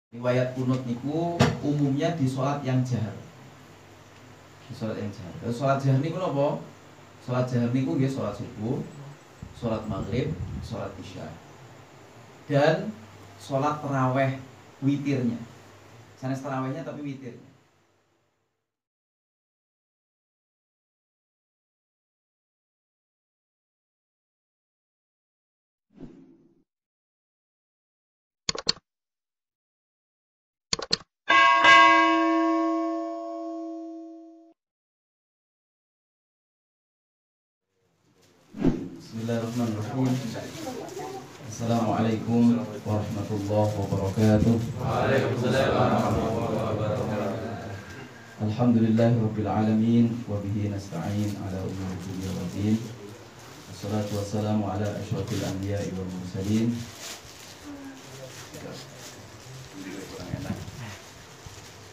Riwayat kunut niku umumnya di sholat yang jahar. Di sholat yang jahar. Sholat jahar niku apa? Sholat jahar niku nggih sholat subuh, sholat maghrib, sholat isya, dan sholat taraweh witirnya. Sanes tarawehnya tapi witirnya. Bismillahirrahmanirrahim. Assalamualaikum warahmatullahi wabarakatuh. Waalaikumsalam warahmatullahi wabarakatuh. Alhamdulillahirabbil alamin wa bihi nasta'in ala umuri dunya waddin. Wassalatu wassalamu ala asyrafil anbiya'i wal mursalin.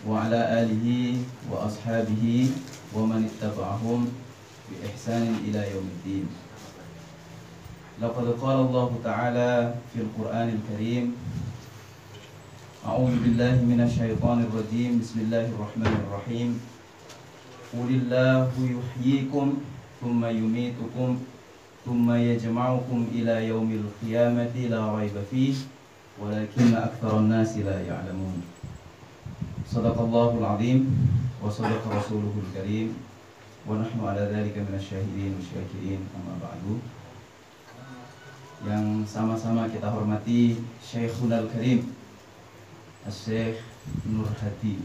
Wa ala alihi wa ashabihi wa man ittaba'ahum bi ihsanin ila yaumiddin. Laqad qala Allah Ta'ala fil Qur'anil Karim. A'udzu billahi minasy syaithanir rajim. Bismillahirrahmanirrahim. Qulillahu yuhyikum thumma yumitukum thumma yajma'ukum ila yaumil qiyamati la raiba fihi walakinna aktsaran nasi la ya'lamun. Shadaqallahul azim wa shadaqa rasuluhul karim wa nahnu ala dzalika minasy syahidin wasyakirin. Amma ba'du. Yang sama-sama kita hormati Syekhunal Karim Syekh Nur Hadi.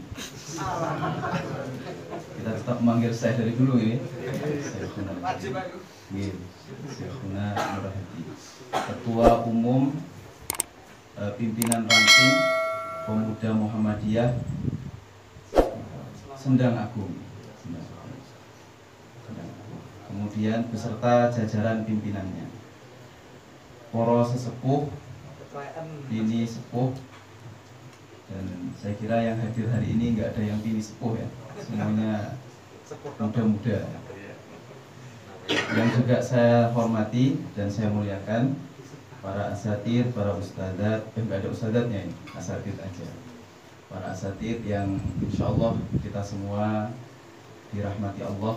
Kita tetap memanggil Syekh dari dulu ya. Syekhunal Karim. Syekhuna Nur Hadi, Ketua Umum Pimpinan Ranting Pemuda Muhammadiyah Sendang Agung. Kemudian beserta jajaran pimpinannya, para sesepuh, bini sepuh, dan saya kira yang hadir hari ini nggak ada yang bini sepuh ya, semuanya muda-muda. Yang juga saya hormati dan saya muliakan para asatid, para ustadzat, nggak ada ustadzatnya ini, asatid aja. Para asatid yang insya Allah kita semua dirahmati Allah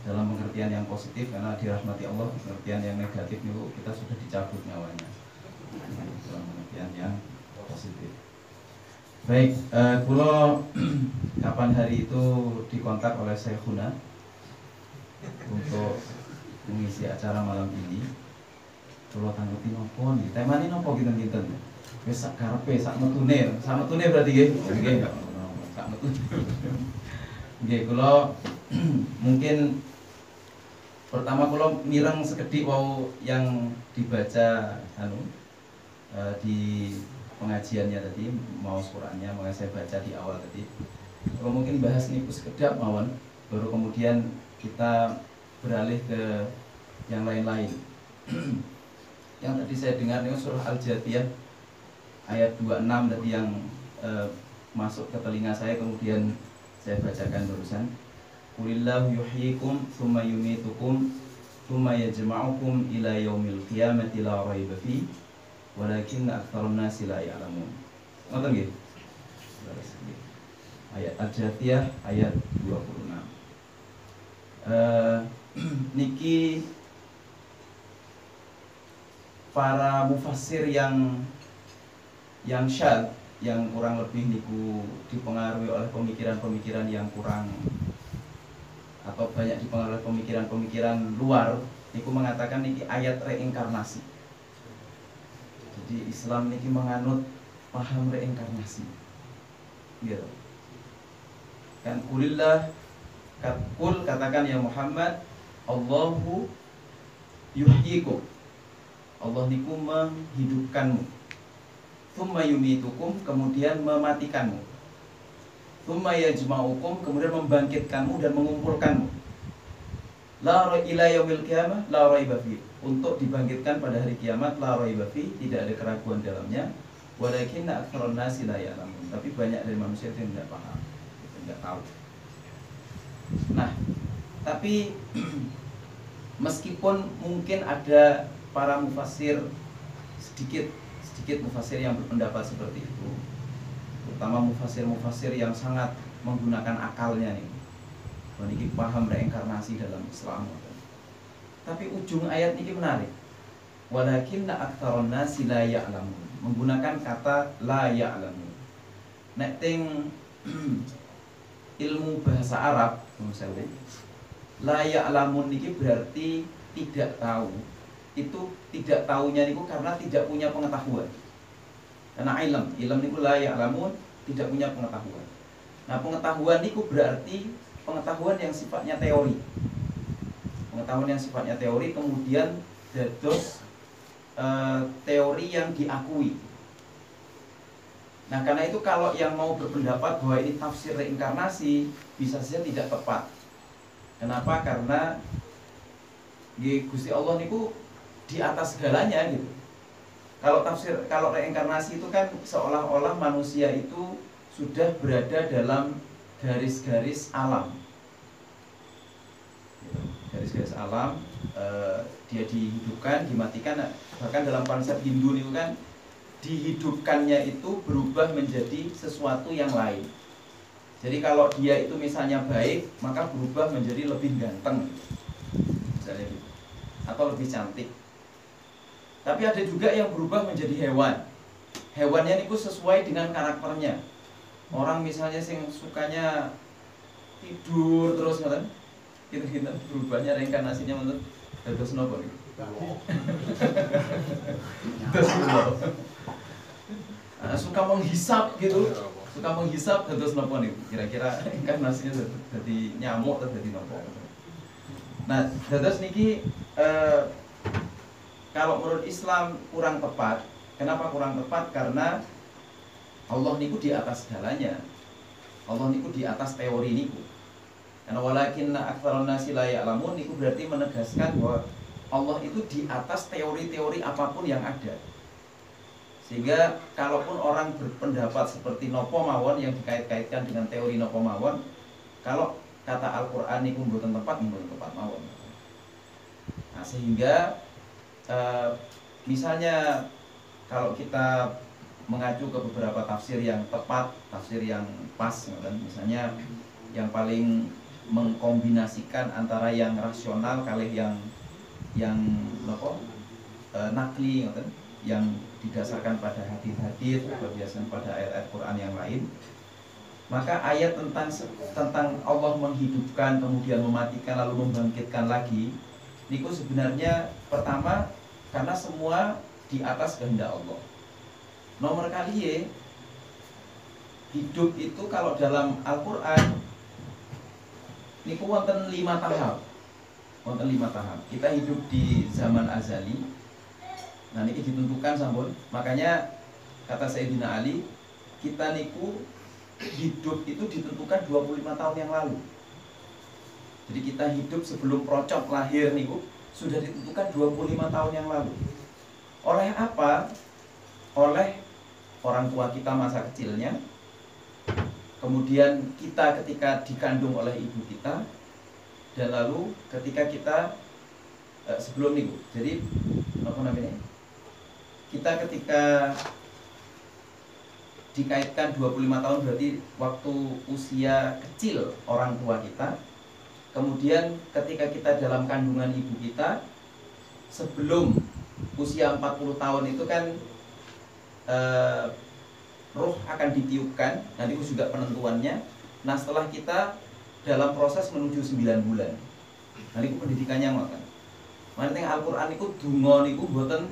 dalam pengertian yang positif, karena dirahmati Allah pengertian yang negatif itu kita sudah dicabut nyawanya dalam pengertian yang positif. Baik, kulo kapan hari itu dikontak oleh Syekhuna untuk mengisi acara malam ini. Kulo tanggupi nopo nih, temani nopo kinten-kinten. Wis sak karepe, sak metune berarti nggih. Nggih, sak metune. Nggih, kulo mungkin pertama kalau mireng sekedhik wau yang dibaca di pengajiannya tadi, mau Qurannya mau saya baca di awal tadi. Kalau mungkin bahas niku sekedap mawon, baru kemudian kita beralih ke yang lain-lain. Yang tadi saya dengar niku surah Al-Jathiyah ayat 26 tadi yang masuk ke telinga saya, kemudian saya bacakan barusan. Qulillahu yuhyikum thumma yumitukum thumma yajma'ukum ila yaumil qiyamati la raiba fi walakinna aktsarun nasi la ya'lamun. Ngoten nggih? Ayat Al-Jathiyah ayat 26. Niki para mufassir yang syadz, yang kurang lebih niku dipengaruhi oleh pemikiran-pemikiran yang kurang atau banyak dipengaruhi oleh pemikiran-pemikiran luar, niku mengatakan niki ayat reinkarnasi. Jadi Islam niki menganut paham reinkarnasi. Gitu. Kan kulillah, kul katakan ya Muhammad, Allahu yuhyikum. Allah niku menghidupkanmu. Tsumma yumitukum, kemudian mematikanmu. Tsumma yajma'ukum, kemudian membangkitkanmu dan mengumpulkanmu. La ila yaumil qiyamah la raiba fi, untuk dibangkitkan pada hari kiamat, la raiba fi, tidak ada keraguan dalamnya. Walakinna aktsarun nasi la ya'lamun, tapi banyak dari manusia yang tidak paham, tidak tahu. Nah, tapi meskipun mungkin ada para mufassir sedikit mufassir yang berpendapat seperti itu, terutama mufasir-mufasir yang sangat menggunakan akalnya nih. Ini paham reinkarnasi dalam Islam. Tapi ujung ayat ini menarik. Walakinna aktsarun nasi la ya'lamun. Menggunakan kata la ya'lamun. Nek ting ilmu bahasa Arab, misalnya la ya'lamun niki berarti tidak tahu. Itu tidak tahunya niku karena tidak punya pengetahuan. Karena ilm niku la ya'lamun, tidak punya pengetahuan. Nah, pengetahuan niku berarti pengetahuan yang sifatnya teori. Pengetahuan yang sifatnya teori kemudian dados teori yang diakui. Nah, karena itu kalau yang mau berpendapat bahwa ini tafsir reinkarnasi bisa saja tidak tepat. Kenapa? Karena Gusti Allah niku di atas segalanya gitu. Kalau reinkarnasi itu kan seolah-olah manusia itu sudah berada dalam garis-garis alam. Garis-garis alam, dia dihidupkan, dimatikan. Bahkan dalam konsep Hindu itu kan dihidupkannya itu berubah menjadi sesuatu yang lain. Jadi kalau dia itu misalnya baik, maka berubah menjadi lebih ganteng, misalnya gitu, atau lebih cantik. Tapi ada juga yang berubah menjadi hewan. Hewannya itu sesuai dengan karakternya. Orang misalnya sing sukanya tidur terus kan, gitu berubahnya reinkarnasinya menurut dados nopo nih. Suka menghisap gitu, suka menghisap dados nopo nih. Kira-kira reinkarnasinya jadi nyamuk atau jadi nopo. Nah, dados niki kalau menurut Islam kurang tepat. Kenapa kurang tepat? Karena Allah niku di atas segalanya. Allah niku di atas teori niku. Karena walakinna aktsarun nasi la ya'lamun niku berarti menegaskan bahwa Allah itu di atas teori-teori apapun yang ada. Sehingga kalaupun orang berpendapat seperti nopo mawon yang dikait-kaitkan dengan teori nopo mawon, kalau kata Al-Qur'an niku mboten tepat mawon. Nah, sehingga misalnya kalau kita mengacu ke beberapa tafsir yang tepat, tafsir yang pas, misalnya yang paling mengkombinasikan antara yang rasional kali yang nakli, yang didasarkan pada hadis-hadis atau biasanya pada ayat-ayat Quran yang lain. Maka ayat tentang Allah menghidupkan kemudian mematikan lalu membangkitkan lagi, niku sebenarnya pertama karena semua di atas kehendak Allah. Nomor kali hidup itu kalau dalam Al-Qur'an niku wonten 5 tahap. Wonten 5 tahap. Kita hidup di zaman azali. Nah niki ditentukan sampun. Makanya kata Sayyidina Ali, kita niku hidup itu ditentukan 25 tahun yang lalu. Jadi kita hidup sebelum procop lahir niku sudah ditentukan 25 tahun yang lalu. Oleh apa? Oleh orang tua kita masa kecilnya, kemudian kita ketika dikandung oleh ibu kita, dan lalu ketika kita sebelum niku. Jadi apa namanya? Kita ketika dikaitkan 25 tahun berarti waktu usia kecil orang tua kita. Kemudian ketika kita dalam kandungan ibu kita, sebelum usia 40 tahun itu kan roh akan ditiupkan, nanti itu juga penentuannya. Nah setelah kita dalam proses menuju 9 bulan, nanti itu pendidikannya makan. Nanti Al-Quran itu dungo niku boten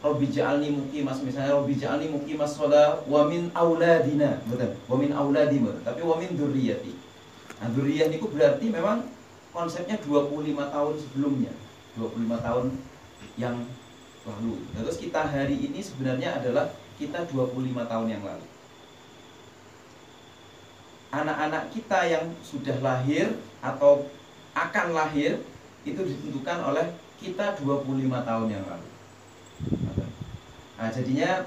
Robbi ja'alni muqimas, misalnya Robbi ja'alni muqimas sholah wa min auladina, betul, wa min auladi, tapi wa min dzurriyyati. Nah, dzurriyyah niku berarti memang konsepnya 25 tahun sebelumnya, 25 tahun yang lalu. Nah, terus kita hari ini sebenarnya adalah kita 25 tahun yang lalu. Anak-anak kita yang sudah lahir atau akan lahir itu ditentukan oleh kita 25 tahun yang lalu. Nah, jadinya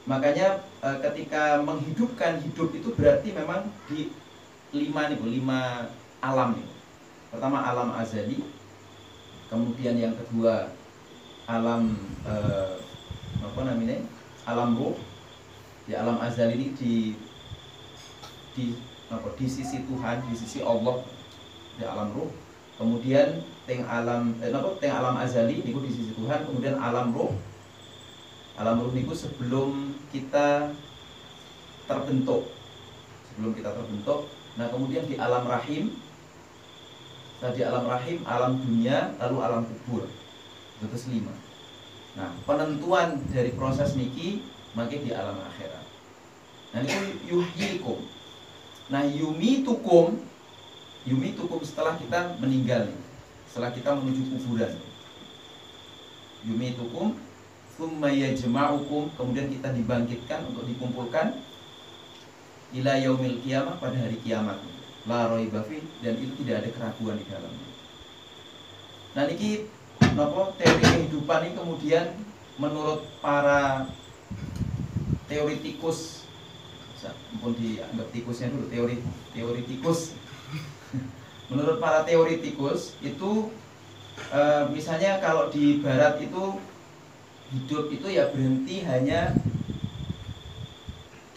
makanya ketika menghidupkan hidup itu berarti memang di 5 alam nih. Pertama alam azali, kemudian yang kedua alam alam ruh. Di alam azali ini di sisi Tuhan, di sisi Allah di alam ruh. Kemudian teng alam azali niku di sisi Tuhan, kemudian alam ruh. Alam ruh niku sebelum kita terbentuk. Nah, kemudian di alam rahim. Tadi alam rahim, alam dunia, lalu alam kubur. Itu 5. Nah, penentuan dari proses niki makin di alam akhirat. Nah, ini yuhyikum. Nah, yumitukum setelah kita meninggal, setelah kita menuju kuburan. Yumitukum, tsumma yajma'ukum, kemudian kita dibangkitkan untuk dikumpulkan ila yaumil qiyamah, pada hari kiamat. La raiba fi, dan itu tidak ada keraguan di dalamnya. Nah, niki teori kehidupan ini kemudian menurut para teoritikus, mumpun dianggap tikusnya dulu, teoritikus. Menurut para teoritikus itu misalnya kalau di barat itu hidup itu ya berhenti hanya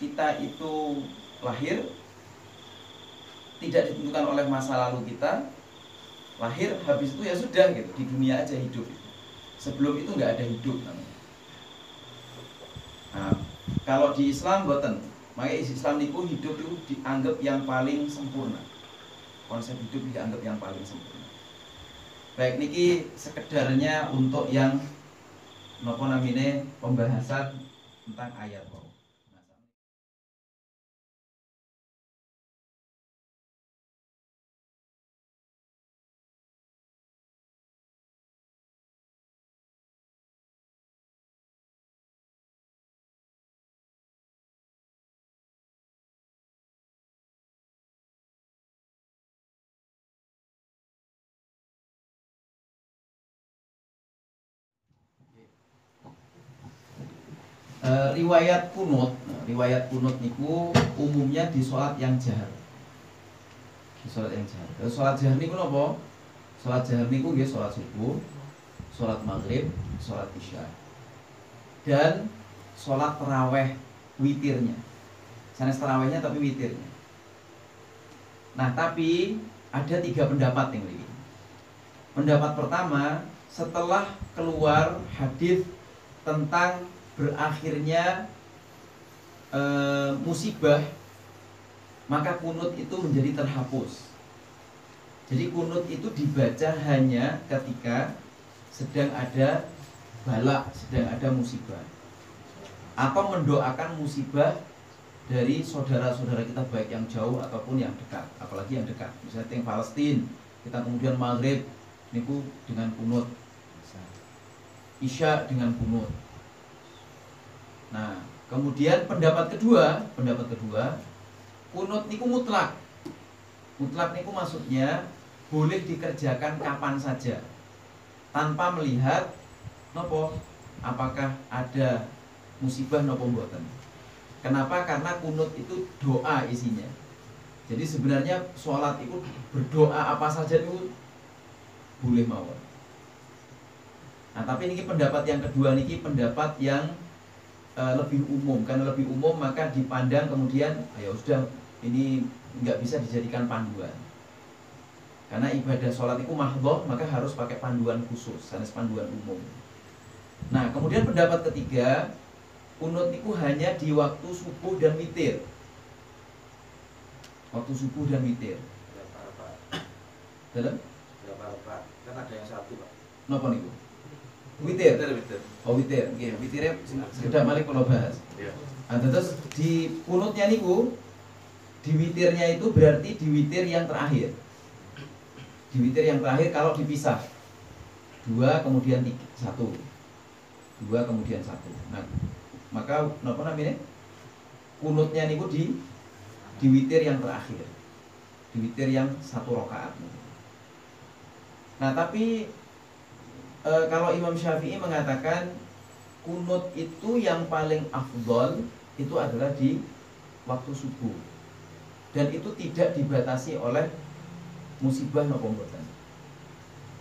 kita itu lahir, tidak ditentukan oleh masa lalu kita, lahir habis itu ya sudah gitu, di dunia aja hidup. Sebelum itu nggak ada hidup namanya. Nah, kalau di Islam boten, makanya Islam niku hidup itu dianggap yang paling sempurna. Konsep hidup dianggap yang paling sempurna. Baik niki sekedarnya untuk yang napa namine pembahasan tentang ayat. Riwayat kunut niku umumnya di sholat yang jahar. Sholat jahar niku napa? Sholat jahar niku nggih sholat subuh, sholat maghrib, sholat isya, dan sholat taraweh witirnya. Sanes tarawehnya tapi witirnya. Nah, tapi ada 3 pendapat yang ini. Pendapat pertama, setelah keluar hadis tentang berakhirnya musibah, maka kunut itu menjadi terhapus. Jadi kunut itu dibaca hanya ketika sedang ada bala, sedang ada musibah, atau mendoakan musibah dari saudara-saudara kita, baik yang jauh ataupun yang dekat, apalagi yang dekat. Misalnya yang Palestina, kita kemudian maghrib niku dengan kunut, isya dengan kunut. Nah, kemudian pendapat kedua, kunut niku mutlak. Mutlak niku maksudnya boleh dikerjakan kapan saja, tanpa melihat nopo apakah ada musibah nopo mboten. Kenapa? Karena kunut itu doa isinya. Jadi sebenarnya sholat itu berdoa apa saja itu boleh mawon. Nah, tapi ini pendapat yang kedua niki pendapat yang lebih umum. Karena lebih umum maka dipandang kemudian ya sudah, ini nggak bisa dijadikan panduan. Karena ibadah sholat itu mahdhah, maka harus pakai panduan khusus, sanes panduan umum. Nah, kemudian pendapat ketiga, kunut itu hanya di waktu subuh dan witir. Waktu subuh dan witir. Dalam? Kan ada yang satu, Pak. Napa niku? Witir. Oh, witir. Nggih, witirnya sekedar malik kalau bahas. Iya. Nah, terus di kunutnya niku, di witirnya itu berarti di witir yang terakhir. Di witir yang terakhir kalau dipisah 2 kemudian 1. 2 kemudian 1. Nah, maka napa namanya? Kunutnya niku di witir yang terakhir. Di witir yang 1 rakaat. Nah, tapi kalau Imam Syafi'i mengatakan kunut itu yang paling afdol itu adalah di waktu subuh, dan itu tidak dibatasi oleh musibah napa mboten.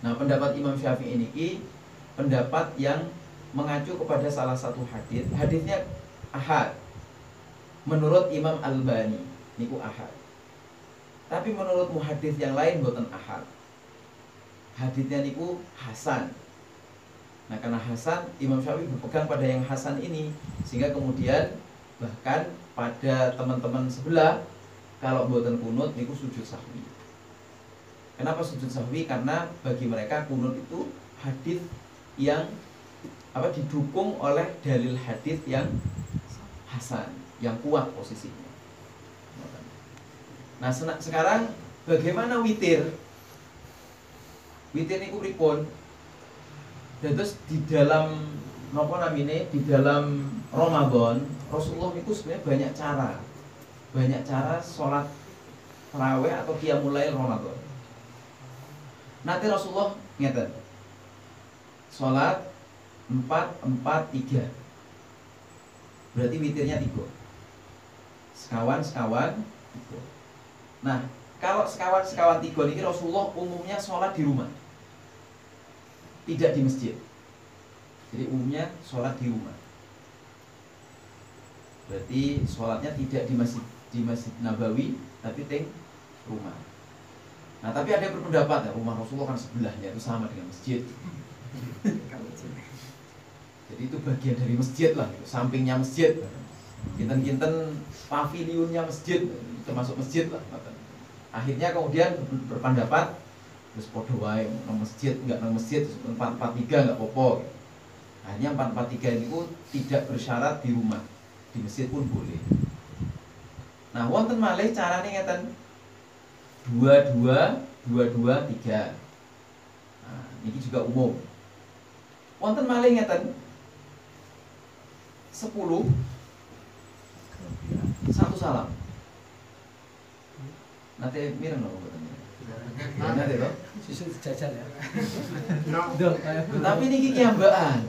Nah, pendapat Imam Syafi'i ini pendapat yang mengacu kepada salah satu hadis. Hadisnya ahad menurut Imam Albani. niku ahad. Tapi menurut muhadits yang lain boten ahad. Haditsnya niku hasan. Nah, karena hasan, Imam Syafi'i berpegang pada yang hasan ini, sehingga kemudian bahkan pada teman-teman sebelah kalau boten kunut niku sujud sahwi. Kenapa sujud sahwi? Karena bagi mereka kunut itu hadits yang didukung oleh dalil hadits yang hasan, yang kuat posisinya. Nah, sekarang bagaimana witir? Witir niku pripun? Dan terus di dalam di dalam Ramadan Rasulullah niku sebenarnya banyak cara sholat tarawih atau qiyamul lail Ramadan. Nanti Rasulullah ngeten. Sholat 4-4-3. Berarti witirnya 3. Sekawan-sekawan 3. Nah, kalau sekawan-sekawan 3 ini Rasulullah umumnya sholat di rumah, tidak di masjid. Jadi umumnya sholat di rumah. Berarti sholatnya tidak di masjid Nabawi, tapi di rumah. Nah, tapi ada yang berpendapat ya, rumah Rasulullah kan sebelahnya itu sama dengan masjid. Jadi itu bagian dari masjid lah, sampingnya masjid. Kinten-kinten pavilionnya masjid, termasuk masjid lah. Akhirnya kemudian berpendapat terus podo wae nang masjid enggak nang masjid 4-4-3 enggak apa-apa. Akhirnya 4-4-3 itu tidak bersyarat di rumah. Di masjid pun boleh. Nah, wonten malih carane ngeten. 2-2-2-2-3. Nah, ini juga umum. Wonten malih ngeten. 10 satu salam. Nanti mireng lho mboten. Nanti toh susun jajan ya. Tapi niki kiambaan.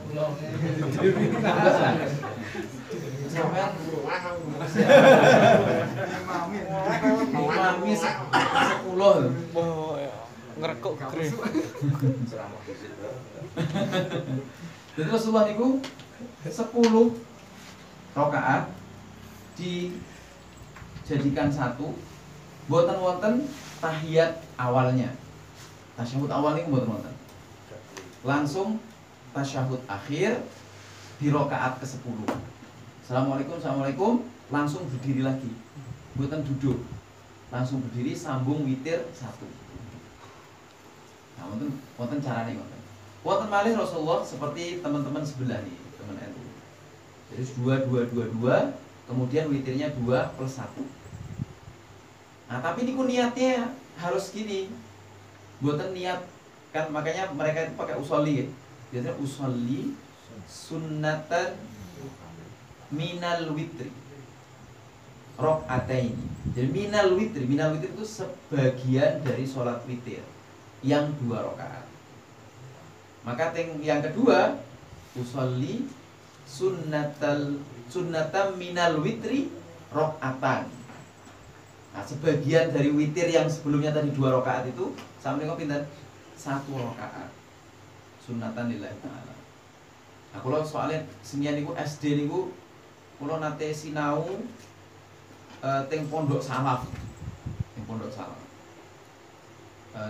Sampeyan imami 10 lho. Oh ya. Ngrekuk gre. Jadi Rasulullah niku 10 rakaat dijadikan satu, boten wonten tahiyat awalnya. Tasyahud awal niku boten wonten. Langsung tasyahud akhir di rakaat ke-10. Assalamualaikum, langsung berdiri lagi. Boten duduk. Langsung berdiri sambung witir 1. Nah, wonten carane ngoten. Wonten malih Rasulullah seperti teman-teman sebelah nih, teman NU. Jadi 2-2-2-2, kemudian witirnya 2+1. Nah, tapi niku niatnya harus gini. Buatan niat kan, makanya mereka itu pakai usolli. Biasanya usolli sunnatan minal witri rok'ataini. Jadi minal witri itu sebagian dari sholat witir yang 2 rakaat. Maka yang kedua usolli sunnatan minal witri rok'atan. Nah, sebagian dari witir yang sebelumnya tadi 2 rakaat itu sampai kok pinten 1 rakaat. Sunnatan lillahi ta'ala. Nah, kalau soalnya senian niku SD niku kula nate sinau teng pondok salaf.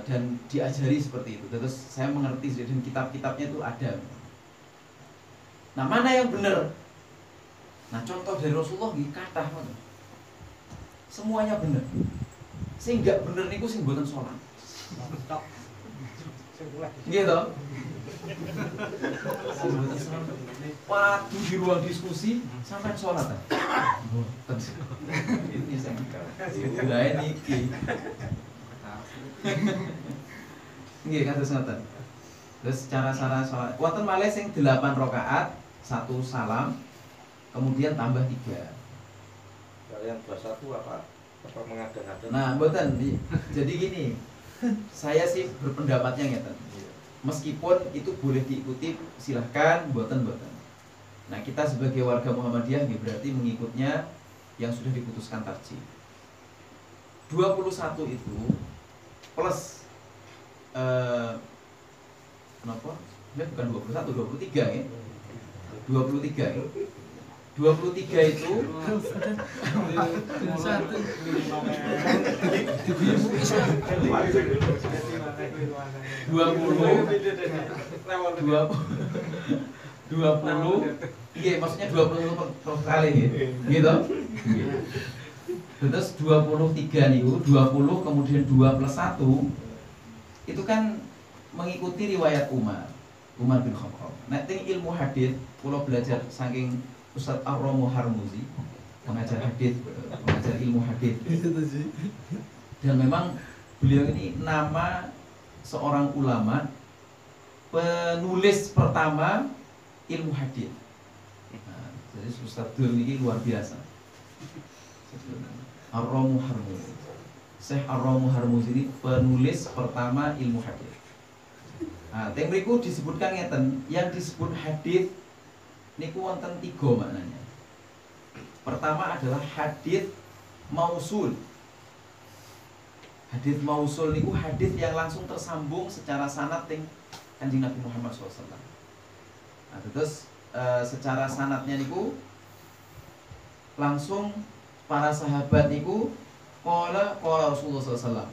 Dan diajari seperti itu. Terus saya mengerti dan kitab-kitabnya itu ada. Nah, mana yang benar? Nah, contoh dari Rasulullah nggih kathah ngoten. Semuanya benar. Sing enggak bener niku sing mboten salat. Nggih to? Waktu di ruang diskusi sampai sholat. Ini saya mulai niki. Nggih kados ngoten. Terus cara sholat. Wonten malih sing 8 rakaat, 1 salam, kemudian tambah 3. Kalian 21 apa mengada-ngada? Nah, mboten. Jadi gini. Saya sih berpendapatnya ngeten. Meskipun itu boleh diikuti, silahkan, boten. Nah, kita sebagai warga Muhammadiyah berarti mengikutnya yang sudah diputuskan tarjih. 21 itu plus kenapa? Ya bukan 21, 23 ya. 23 ya. 23 itu 20 iya maksudnya 20 per kali gitu. Terus 23 niku 20 kemudian 2 plus 1 itu kan mengikuti riwayat Umar bin Khattab. Nek ting ilmu hadis kula belajar saking Ustaz Ar-Romu Harmuzi, pengajar hadis, pengajar ilmu hadis. Dan memang beliau ini nama seorang ulama penulis pertama ilmu hadis. Nah, jadi Ustaz Dur ini luar biasa. Ar-Romu Harmuzi. Syekh Ar-Romu Harmuzi ini penulis pertama ilmu hadis. Nah, teng mriku disebutkan ngeten, yang disebut hadis niku wonten 3 maknanya. Pertama adalah hadis mausul. Hadis mausul niku hadis yang langsung tersambung secara sanad teng Kanjeng Nabi Muhammad SAW. Nah, terus secara sanadnya niku langsung para sahabat niku qala Rasulullah SAW.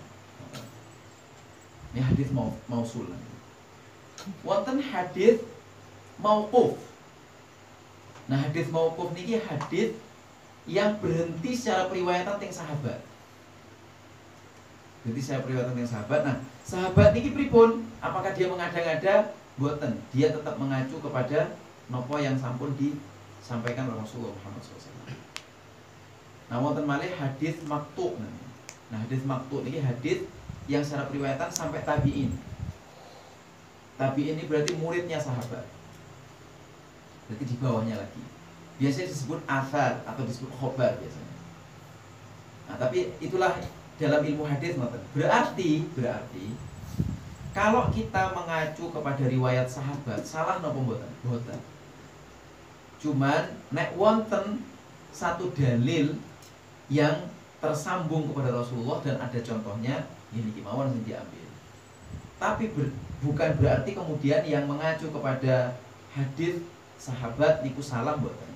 Ini hadis mausul. Wonten hadis mauquf. Nah, hadis mauquf niki hadis yang berhenti secara periwayatan teng sahabat. Berarti saya periwayatan teng sahabat. Nah, sahabat niki pripun? Apakah dia mengada-ngada? Boten. Dia tetap mengacu kepada nopo yang sampun disampaikan oleh Rasulullah Muhammad SAW. Nah, wonten malih hadis maqtu'. Nah, hadis maqtu' niki hadis yang secara periwayatan sampai tabi'in. Tabi'in ini berarti muridnya sahabat. Berarti di bawahnya lagi. Biasanya disebut athar atau disebut khobar biasanya. Nah, tapi itulah dalam ilmu hadis ngoten. Berarti kalau kita mengacu kepada riwayat sahabat, salah napa mboten? Mboten. Cuman nek wonten satu dalil yang tersambung kepada Rasulullah dan ada contohnya, ini kemauan yang diambil. Tapi bukan berarti kemudian yang mengacu kepada hadis sahabat niku salah mboten.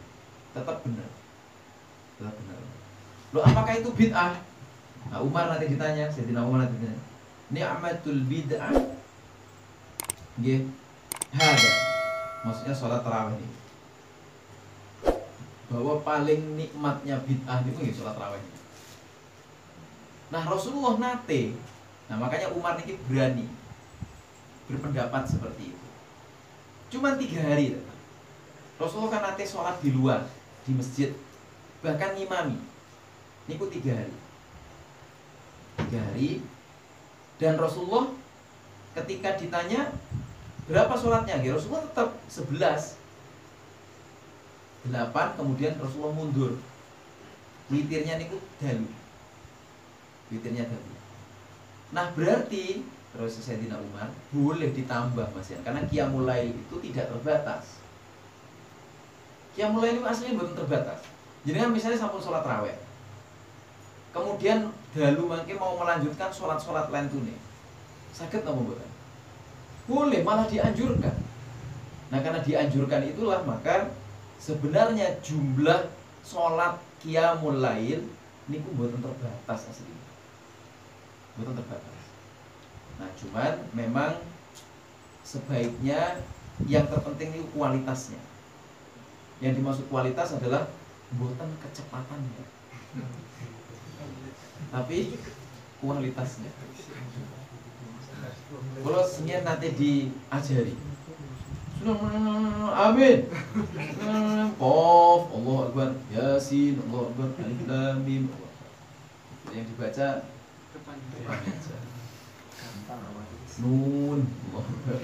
Tetap benar. Tetap benar. Loh, apakah itu bid'ah? Nah, Umar nanti ditanya, Sayyidina Umar nanti ditanya. Ni'matul bid'ah. Nggih. Hada. Maksudnya sholat tarawih ini. Bahwa paling nikmatnya bid'ah niku nggih sholat tarawih. Nah, Rasulullah nate. Nah, makanya Umar niki berani berpendapat seperti itu. Cuma 3 hari. Rasulullah kan nate sholat di luar, di masjid, bahkan ngimami. Niku 3 hari. 3 hari. Dan Rasulullah ketika ditanya berapa sholatnya, Rasulullah tetap 11. 8, kemudian Rasulullah mundur. Witirnya niku dalu. Witirnya dalu. Nah, berarti terus Sayyidina Umar boleh ditambah Mas ya, karena qiyamul lail itu tidak terbatas. Qiyamul lail itu aslinya belum terbatas. Jadi kan misalnya sampun sholat raweh, kemudian dalu mangke mau melanjutkan sholat-sholat lain tune, saged napa mboten? Boleh, malah dianjurkan. Nah, karena dianjurkan itulah maka sebenarnya jumlah sholat qiyamul lail niku mboten terbatas aslinya. Mboten terbatas. Nah, cuman memang sebaiknya yang terpenting itu kualitasnya. Yang dimaksud kualitas adalah mboten kecepatannya, tapi kualitasnya. Kalau senyum nanti diajari. Amin. Qaf, Allahu Akbar, Yasin, Allahu Akbar, Alif Lam Mim. Yang dibaca depan aja. Nun, Allahu Akbar.